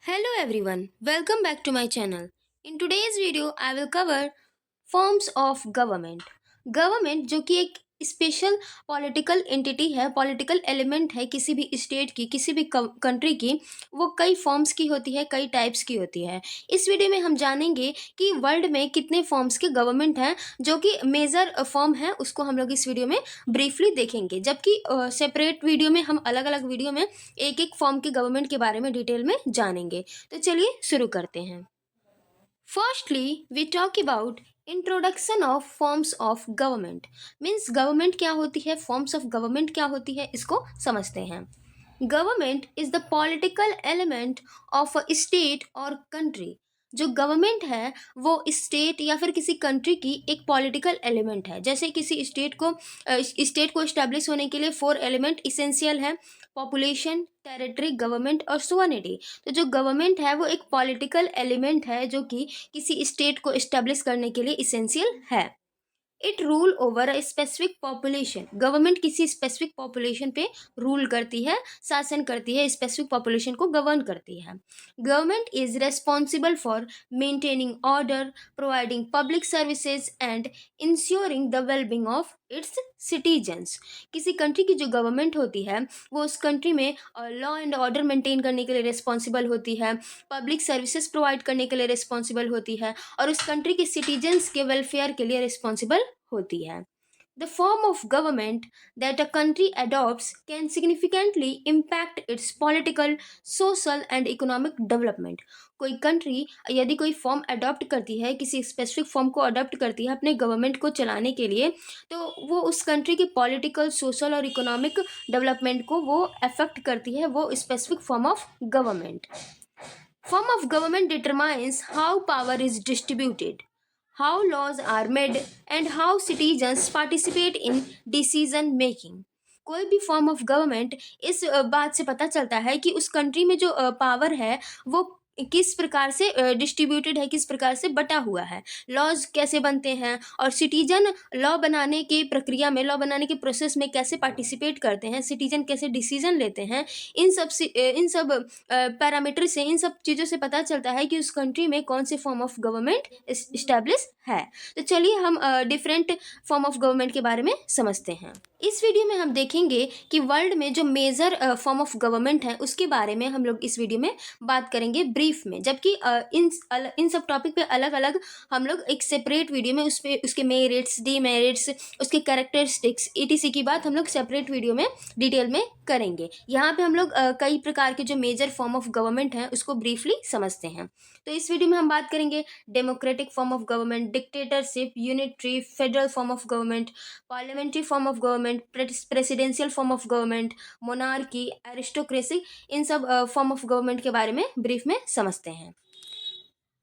Hello everyone, welcome back to my channel. In today's video, I will cover forms of government. Government जो कि एक special political entity है, political element है किसी भी state की, किसी भी कंट्री की। वो कई फॉर्म्स की होती है, कई टाइप्स की होती है। इस वीडियो में हम जानेंगे कि वर्ल्ड में कितने फॉर्म्स के गवर्नमेंट हैं, जो कि मेजर फॉर्म है उसको हम लोग इस वीडियो में ब्रीफली देखेंगे, जबकि सेपरेट वीडियो में हम अलग अलग वीडियो में एक एक फॉर्म के गवर्नमेंट के बारे में डिटेल में जानेंगे। तो चलिए शुरू करते हैं। Firstly, we talk about introduction of forms of government. Means government क्या होती है, फॉर्म्स ऑफ गवर्नमेंट क्या होती है, इसको समझते हैं। Government is the political element of a state और कंट्री। जो गवर्नमेंट है वो स्टेट या फिर किसी कंट्री की एक पॉलिटिकल एलिमेंट है। जैसे किसी स्टेट को इस्टेब्लिश होने के लिए फोर एलिमेंट इसेंशियल है: पॉपुलेशन, टेरिटरी, गवर्नमेंट और सुवर्निटी। तो जो गवर्नमेंट है वो एक पॉलिटिकल एलिमेंट है जो कि किसी स्टेट को इस्टेब्लिश करने के लिए इसेंशियल है। It rule over a specific population. Government किसी स्पेसिफिक पॉपुलेशन पे रूल करती है, शासन करती है, स्पेसिफिक पॉपुलेशन को गवर्न करती है। Government is responsible for maintaining order, providing public services and ensuring the wellbeing of its citizens. किसी कंट्री की जो गवर्नमेंट होती है वो उस कंट्री में लॉ एंड ऑर्डर मेंटेन करने के लिए रिस्पॉन्सिबल होती है, पब्लिक सर्विसेज प्रोवाइड करने के लिए रिस्पॉन्सिबल होती है और उस कंट्री के सिटीजन्स के वेलफेयर के लिए रिस्पॉन्सिबल होती है। The form of government that a country adopts can significantly impact its political, social and economic development. कोई कंट्री यदि कोई फॉर्म अडॉप्ट करती है, किसी स्पेसिफिक फॉर्म को अडॉप्ट करती है अपने गवर्नमेंट को चलाने के लिए, तो वो उस कंट्री के पॉलिटिकल, सोशल और इकोनॉमिक डेवलपमेंट को वो अफेक्ट करती है, वो specific form of government. Form of government determines how power is distributed, how laws are made, and how citizens participate in decision making. कोई भी फॉर्म ऑफ गवर्नमेंट इस बात से पता चलता है कि उस कंट्री में जो पावर है वो किस प्रकार से डिस्ट्रीब्यूटेड है, किस प्रकार से बटा हुआ है, लॉज कैसे बनते हैं और सिटीजन लॉ बनाने की प्रक्रिया में, लॉ बनाने के प्रोसेस में कैसे पार्टिसिपेट करते हैं, सिटीजन कैसे डिसीजन लेते हैं। इन सब पैरामीटर से, इन सब चीज़ों से पता चलता है कि उस कंट्री में कौन से फॉर्म ऑफ गवर्नमेंट इस्टेब्लिश है। तो चलिए हम डिफरेंट फॉर्म ऑफ गवर्नमेंट के बारे में समझते हैं। इस वीडियो में हम देखेंगे कि वर्ल्ड में जो मेजर फॉर्म ऑफ गवर्नमेंट है उसके बारे में हम लोग इस वीडियो में बात करेंगे ब्रीफ में, जबकि इन सब टॉपिक पे अलग अलग हम लोग एक सेपरेट वीडियो में उसके मेरिट्स, डीमेरिट्स, उसके कैरेक्टरिस्टिक्स ईटीसी की बात हम लोग सेपरेट वीडियो में डिटेल में करेंगे। यहाँ पे हम लोग कई प्रकार के जो मेजर फॉर्म ऑफ गवर्नमेंट हैं उसको ब्रीफली समझते हैं। तो इस वीडियो में हम बात करेंगे democratic form of government, dictatorship, unitary, federal form of government, parliamentary form of government, presidential form of government, monarchy, aristocracy. इन सब फॉर्म ऑफ गवर्नमेंट के बारे में ब्रीफ में समझते हैं।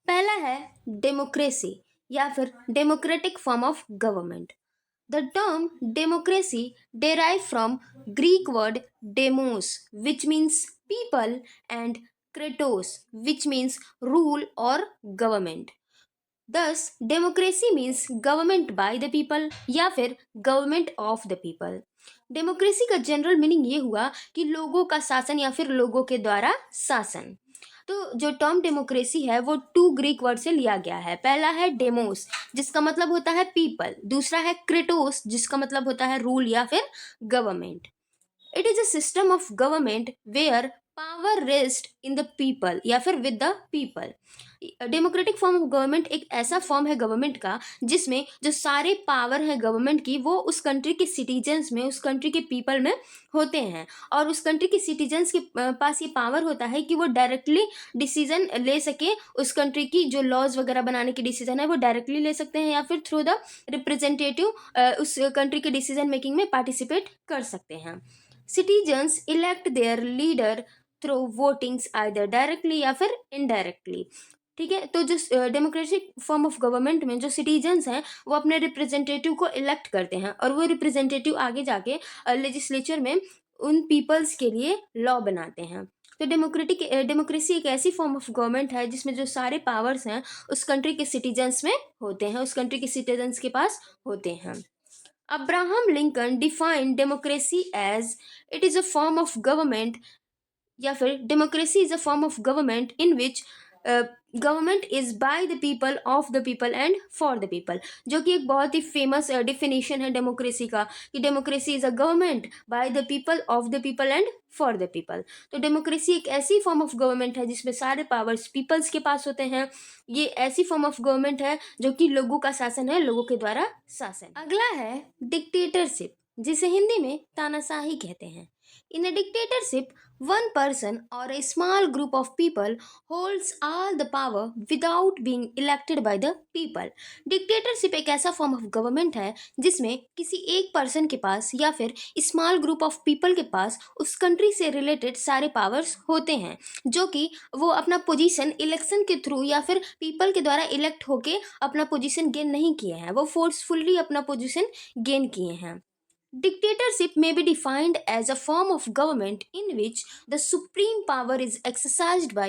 पहला है डेमोक्रेसी या फिर democratic form of government. The term democracy derives from Greek word demos, which means people, and kratos, which means rule or government. Thus, democracy means government by the people या फिर government of the people. Democracy का general meaning ये हुआ कि लोगों का शासन या फिर लोगों के द्वारा शासन। तो जो टर्म डेमोक्रेसी है वो टू ग्रीक वर्ड से लिया गया है। पहला है डेमोस जिसका मतलब होता है पीपल, दूसरा है क्रेटोस जिसका मतलब होता है रूल या फिर government. It is a system of government where power rest in the people या फिर with the people. Democratic form of government एक ऐसा फॉर्म है गवर्नमेंट का जिसमें जो सारे पावर है गवर्नमेंट की वो उस कंट्री के सिटीजन्स में, उस कंट्री के पीपल में होते हैं और उस कंट्री के सिटीजन्स के पास ये पावर होता है कि वो डायरेक्टली डिसीजन ले सके। उस कंट्री की जो लॉज वगैरह बनाने की डिसीजन है वो डायरेक्टली ले सकते हैं या फिर थ्रू द रिप्रेजेंटेटिव उस कंट्री के डिसीजन मेकिंग में पार्टिसिपेट कर सकते हैं। Citizens elect their leader through votings either directly या फिर इनडायरेक्टली। ठीक है, तो जो डेमोक्रेटिक फॉर्म ऑफ गवर्नमेंट में जो सिटीजन्स हैं वो अपने रिप्रेजेंटेटिव को इलेक्ट करते हैं और वो रिप्रेजेंटेटिव आगे जाके लेजिस्लेचर में उन पीपल्स के लिए लॉ बनाते हैं। तो डेमोक्रेसी एक ऐसी फॉर्म ऑफ गवर्नमेंट है जिसमें जो सारे पावर्स हैं उस कंट्री के सिटीजन्स में होते हैं, उस कंट्री के सिटीजन्स के पास होते हैं। Abraham Lincoln defined democracy as it is a form of government या फिर democracy is a form of government in which government is by the people, of the people and for the people, जो कि एक बहुत ही famous definition है democracy का, कि democracy is a government by the people, of the people and for the people. तो democracy एक ऐसी फॉर्म ऑफ गवर्नमेंट है जिसमें सारे पावर्स पीपल्स के पास होते हैं। ये ऐसी फॉर्म ऑफ गवर्नमेंट है जो कि लोगों का शासन है, लोगों के द्वारा शासन। अगला है डिक्टेटरशिप, जिसे हिंदी में तानाशाही कहते हैं। इन अ dictatorship, one person or a small group of people holds all the power without being elected by the people। Dictatorship एक ऐसा फॉर्म ऑफ गवर्नमेंट है जिसमें किसी एक पर्सन के पास या फिर स्मॉल ग्रुप ऑफ पीपल के पास उस कंट्री से रिलेटेड सारे पावर्स होते हैं, जो कि वो अपना पोजीशन इलेक्शन के थ्रू या फिर पीपल के द्वारा इलेक्ट होके अपना पोजीशन गेन नहीं किए हैं, वो फोर्सफुली अपना पोजीशन गेन किए हैं। Dictatorship may be defined as a form of government in which the supreme power is exercised by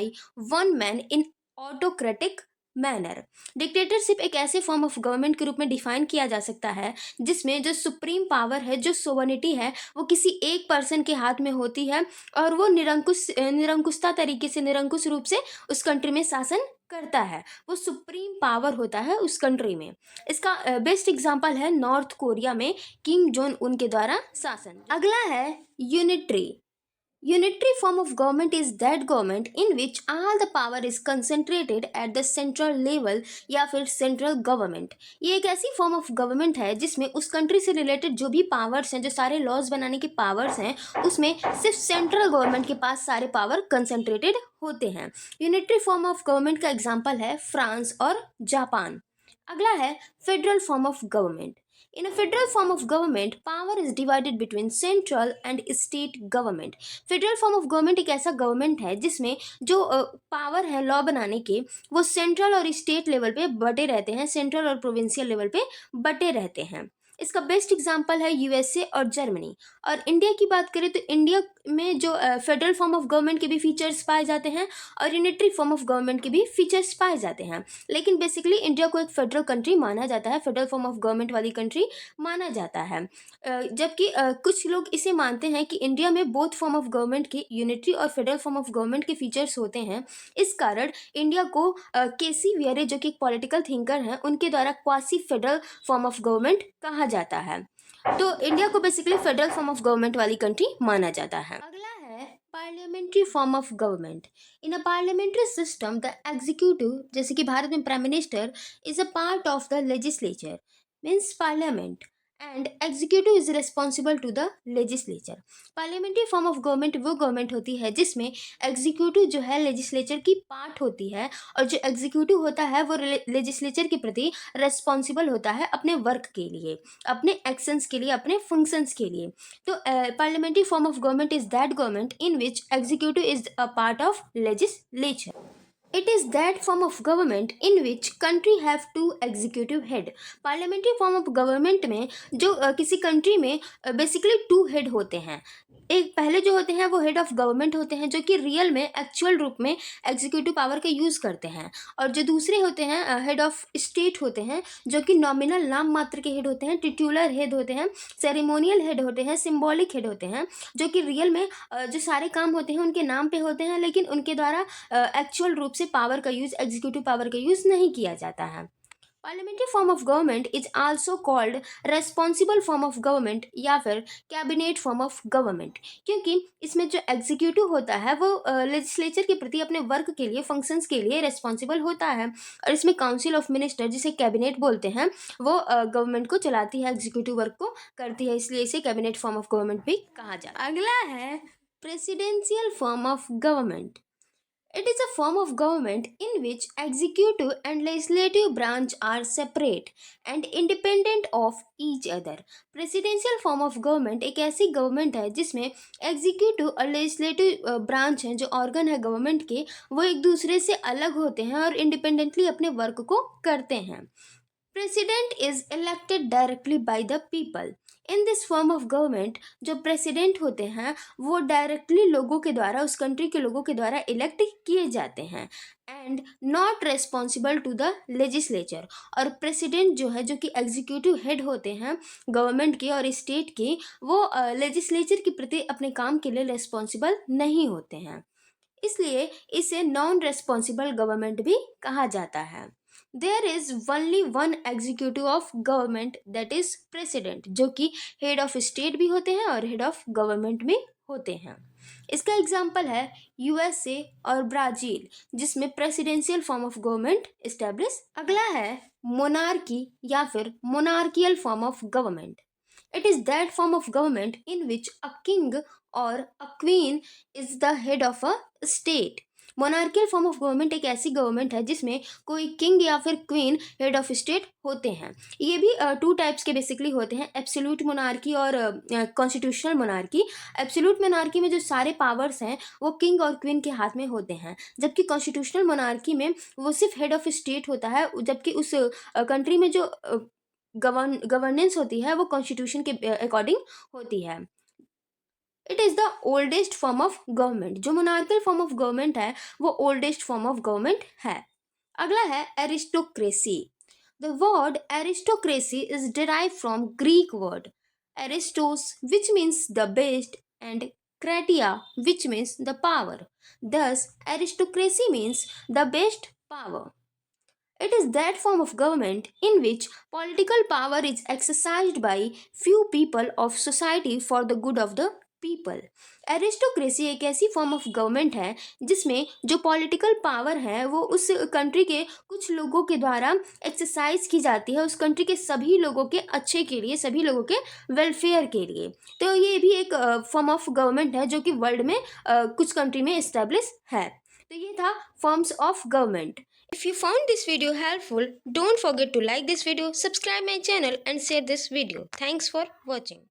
one man in autocratic manner. Dictatorship एक ऐसे फॉर्म ऑफ गवर्नमेंट के रूप में डिफाइन किया जा सकता है जिसमें जो सुप्रीम पावर है, जो सोवर्निटी है, वो किसी एक पर्सन के हाथ में होती है और वो निरंकुशता तरीके से, निरंकुश रूप से उस कंट्री में शासन करता है। वो सुप्रीम पावर होता है उस कंट्री में। इसका बेस्ट एग्जांपल है नॉर्थ कोरिया में किम जोंग उन के द्वारा शासन। अगला है unitary. Unitary form of government is that government in which all the power is concentrated at the central level या फिर central government। ये एक ऐसी form of government है जिसमें उस country से related जो भी powers हैं, जो सारे laws बनाने के powers हैं, उसमें सिर्फ central government के पास सारे power concentrated होते हैं। Unitary form of government का example है फ्रांस और जापान। अगला है federal form of government. In a federal form of government, power is divided between central and state government। Federal form of government एक ऐसा government है जिसमें जो पावर है लॉ बनाने के, वो सेंट्रल और स्टेट लेवल पे बटे रहते हैं, सेंट्रल और प्रोविंशियल लेवल पे बटे रहते हैं। इसका बेस्ट एग्जांपल है यूएसए और जर्मनी। और इंडिया की बात करें तो इंडिया में जो फेडरल फॉर्म ऑफ गवर्नमेंट के भी फीचर्स पाए जाते हैं और यूनिटरी फॉर्म ऑफ गवर्नमेंट के भी फीचर्स पाए जाते हैं, लेकिन बेसिकली इंडिया को एक फेडरल कंट्री माना जाता है, फेडरल फॉर्म ऑफ गवर्नमेंट वाली कंट्री माना जाता है। जबकि कुछ लोग इसे मानते हैं कि इंडिया में बोथ फॉर्म ऑफ गवर्नमेंट के, यूनिटरी और फेडरल फॉर्म ऑफ गवर्नमेंट के फीचर्स होते हैं। इस कारण इंडिया को केसी वियरे, जो कि एक पॉलिटिकल थिंकर हैं, उनके द्वारा quasi federal form of government कहा जाता है। तो इंडिया को basically federal form of government वाली कंट्री माना जाता है। अगला है parliamentary form of government. In a parliamentary system the executive, जैसे कि भारत में prime minister is a part of the legislature, means parliament, and executive is responsible to the legislature. Parliamentary form of government वो government होती है जिसमें executive जो है legislature की पार्ट होती है, और जो एग्जीक्यूटिव होता है वो लेजिस्लेचर के प्रति रेस्पॉन्सिबल होता है अपने वर्क के लिए, अपने एक्शंस के लिए, अपने फंक्शंस के लिए। तो parliamentary form of government is that government in which executive is a part of legislature. It is that form of government in which country have two executive head। Parliamentary form of government में जो किसी country में basically to head होते हैं। एक पहले जो होते हैं वो हेड ऑफ गवर्नमेंट होते हैं, जो कि रियल में एक्चुअल रूप में एग्जीक्यूटिव पावर का यूज़ करते हैं, और जो दूसरे होते हैं हेड ऑफ स्टेट होते हैं, जो कि नॉमिनल नाम मात्र के हेड होते हैं, टिट्यूलर हेड होते हैं, सेरेमोनियल हेड होते हैं, सिंबॉलिक हेड होते हैं, जो कि रियल में जो सारे काम होते हैं उनके नाम पे होते हैं, लेकिन उनके द्वारा एक्चुअल रूप से पावर का यूज़, एग्जीक्यूटिव पावर का यूज़ नहीं किया जाता है। Parliamentary form of government is also called responsible form of government या फिर कैबिनेट फॉर्म ऑफ गवर्नमेंट, क्योंकि इसमें जो एग्जीक्यूटिव होता है वो लेजिस्लेचर के प्रति अपने वर्क के लिए, फंक्शंस के लिए रेस्पॉन्सिबल होता है, और इसमें काउंसिल ऑफ मिनिस्टर, जिसे कैबिनेट बोलते हैं, वो गवर्नमेंट को चलाती है, एग्जीक्यूटिव वर्क को करती है, इसलिए इसे कैबिनेट फॉर्म ऑफ गवर्नमेंट भी कहा जाता है। अगला है presidential form of government. It is a form of government in which executive and legislative branch are separate and independent of each other। Presidential form of government एक ऐसी government है जिसमें एग्जीक्यूटिव और लेजिस्लेटिव ब्रांच हैं, जो organ है government के, वो एक दूसरे से अलग होते हैं और इंडिपेंडेंटली अपने वर्क को करते हैं। President is elected directly by the people. In this form of government जो प्रेसिडेंट होते हैं वो डायरेक्टली लोगों के द्वारा, उस कंट्री के लोगों के द्वारा इलेक्ट किए जाते हैं, and not responsible to the legislature. और प्रेसिडेंट जो है, जो कि एग्जीक्यूटिव हेड होते हैं गवर्नमेंट के और स्टेट के, वो लेजिस्लेचर के प्रति अपने काम के लिए रेस्पॉन्सिबल नहीं होते हैं। इसलिए इसे नॉन रेस्पॉन्सिबल गवर्नमेंट भी कहा जाता है। There is only one executive of government, that is president, जो कि हेड ऑफ स्टेट भी होते हैं और हेड ऑफ गवर्नमेंट भी होते हैं। इसका एग्जाम्पल है यूएसए और ब्राजील, जिसमें presidential form of government establish. अगला है मोनार्की या फिर monarchial form of government. It is that form of government in which a king or a queen is the head of a state. Monarchial form of government एक ऐसी government है जिसमें कोई king या फिर क्वीन हेड ऑफ स्टेट होते हैं। ये भी टू टाइप्स के बेसिकली होते हैं, एब्सोल्यूट मोनार्की और कॉन्स्टिट्यूशनल मोनार्की। एब्सोल्यूट मोनार्की में जो सारे पावर्स हैं वो किंग और क्वीन के हाथ में होते हैं, जबकि कॉन्स्टिट्यूशनल मोनार्की में वो सिर्फ हेड ऑफ स्टेट होता है, जबकि उस कंट्री में जो गवर्नेंस होती है वो कॉन्स्टिट्यूशन के अकॉर्डिंग होती है। It is the oldest form of government. जो मोनार्कल फॉर्म ऑफ गवर्नमेंट है वो ओल्डेस्ट फॉर्म ऑफ गवर्नमेंट है। अगला है aristocracy. The word aristocracy is derive from Greek word aristos which means the best and kratia which means the power. Thus aristocracy means the best power. It is that form of government in which political power is exercised by few people of society for the good of the people. Aristocracy एक ऐसी form of government है जिसमें जो political power है वो उस country के कुछ लोगों के द्वारा एक्सरसाइज की जाती है, उस कंट्री के सभी लोगों के अच्छे के लिए, सभी लोगों के वेलफेयर के लिए। तो ये भी एक फॉर्म ऑफ गवर्नमेंट है जो कि वर्ल्ड में कुछ कंट्री में इस्टेब्लिश है। तो ये था forms of government. If you found this video helpful, don't forget to like this video, subscribe my channel and share this video. Thanks for watching.